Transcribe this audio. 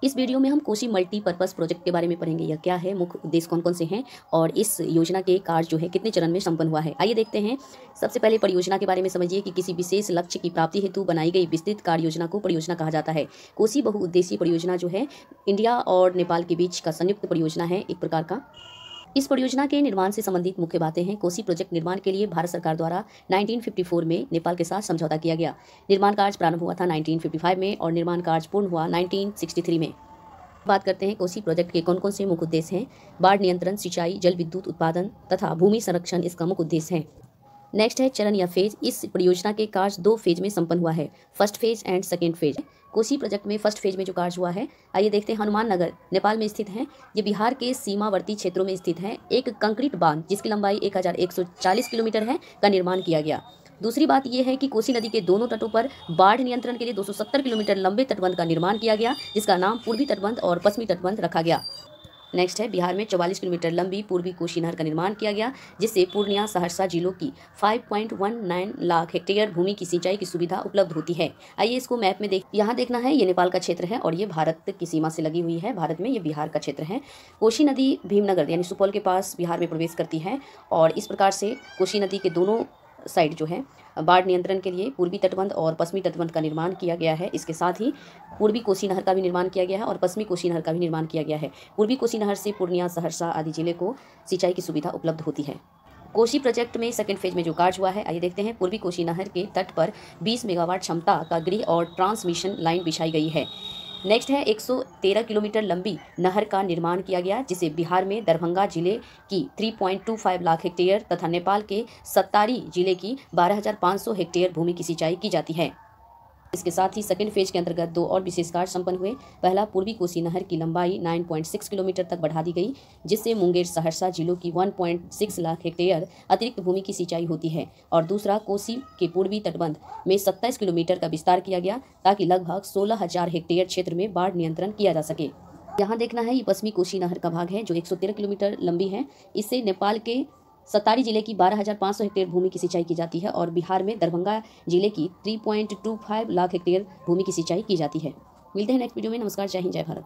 इस वीडियो में हम कोसी मल्टीपर्पज़ प्रोजेक्ट के बारे में पढ़ेंगे। यह क्या है, मुख्य उद्देश्य कौन कौन से हैं और इस योजना के कार्य जो है कितने चरण में संपन्न हुआ है। आइए देखते हैं। सबसे पहले परियोजना के बारे में समझिए कि किसी विशेष लक्ष्य की प्राप्ति हेतु बनाई गई विस्तृत कार्य योजना को परियोजना कहा जाता है। कोसी बहुउद्देशीय परियोजना जो है इंडिया और नेपाल के बीच का संयुक्त परियोजना है एक प्रकार का। इस परियोजना के निर्माण से संबंधित मुख्य बातें हैं। कोसी प्रोजेक्ट निर्माण के लिए भारत सरकार द्वारा 1954 में नेपाल के साथ समझौता किया गया। निर्माण कार्य प्रारंभ हुआ था 1955 में और निर्माण कार्य पूर्ण हुआ 1963 में। बात करते हैं कोसी प्रोजेक्ट के कौन कौन से मुख्य उद्देश्य हैं। बाढ़ नियंत्रण, सिंचाई, जल विद्युत उत्पादन तथा भूमि संरक्षण इसका मुख्य उद्देश्य है। नेक्स्ट है चरण या फेज। इस परियोजना के कार्य 2 फेज में संपन्न हुआ है, first phase and second phase. Kosi project में फर्स्ट फेज में जो कार्य हुआ है, आइए देखते हैं। हनुमान नगर नेपाल में स्थित है। ये बिहार के सीमावर्ती क्षेत्रों में स्थित है। एक कंक्रीट बांध जिसकी लंबाई 1140 किलोमीटर है का निर्माण किया गया। दूसरी बात यह है कि कोसी नदी के दोनों तटों पर बाढ़ नियंत्रण के लिए 270 किलोमीटर लंबे तटबंध का निर्माण किया गया, जिसका नाम पूर्वी तटबंध और पश्चिमी तटबंध रखा गया। नेक्स्ट है बिहार में 44 किलोमीटर लंबी पूर्वी कोसी नहर का निर्माण किया गया, जिससे पूर्णिया, सहरसा जिलों की 5.19 लाख हेक्टेयर भूमि की सिंचाई की सुविधा उपलब्ध होती है। आइए इसको मैप में यहाँ देखना है। ये नेपाल का क्षेत्र है और ये भारत की सीमा से लगी हुई है। भारत में ये बिहार का क्षेत्र है। कोसी नदी भीमनगर यानी सुपौल के पास बिहार में प्रवेश करती है और इस प्रकार से कोसी नदी के दोनों साइड जो है बाढ़ नियंत्रण के लिए पूर्वी तटबंध और पश्चिमी तटबंध का निर्माण किया गया है। इसके साथ ही पूर्वी कोसी नहर का भी निर्माण किया गया है और पश्चिमी कोसी नहर का भी निर्माण किया गया है। पूर्वी कोसी नहर से पूर्णिया, सहरसा आदि जिले को सिंचाई की सुविधा उपलब्ध होती है। कोसी प्रोजेक्ट में सेकंड फेज में जो कार्य हुआ है, आइए देखते हैं। पूर्वी कोसी नहर के तट पर 20 मेगावाट क्षमता का गृह और ट्रांसमिशन लाइन बिछाई गई है। नेक्स्ट है 113 किलोमीटर लंबी नहर का निर्माण किया गया, जिसे बिहार में दरभंगा जिले की 3.25 लाख हेक्टेयर तथा नेपाल के सत्तारी जिले की 12,500 हेक्टेयर भूमि की सिंचाई की जाती है। इसके साथ ही सेकेंड फेज के अंतर्गत 2 और विशेष कार्य संपन्न हुए। पहला, पूर्वी कोसी नहर की लंबाई 9.6 किलोमीटर तक बढ़ा दी गई, जिससे मुंगेर, सहरसा जिलों की 1.6 लाख हेक्टेयर अतिरिक्त भूमि की सिंचाई होती है। और दूसरा, कोसी के पूर्वी तटबंध में 27 किलोमीटर का विस्तार किया गया, ताकि लगभग 16,000 हेक्टेयर क्षेत्र में बाढ़ नियंत्रण किया जा सके। यहाँ देखना है, ये पश्चिमी कोसी नहर का भाग है जो 113 किलोमीटर लंबी है। इससे नेपाल के सत्तारी जिले की 12,500 हेक्टेयर भूमि की सिंचाई की जाती है और बिहार में दरभंगा जिले की 3.25 लाख हेक्टेयर भूमि की सिंचाई की जाती है। मिलते हैं नेक्स्ट वीडियो में। नमस्कार, जय हिंद, जय भारत।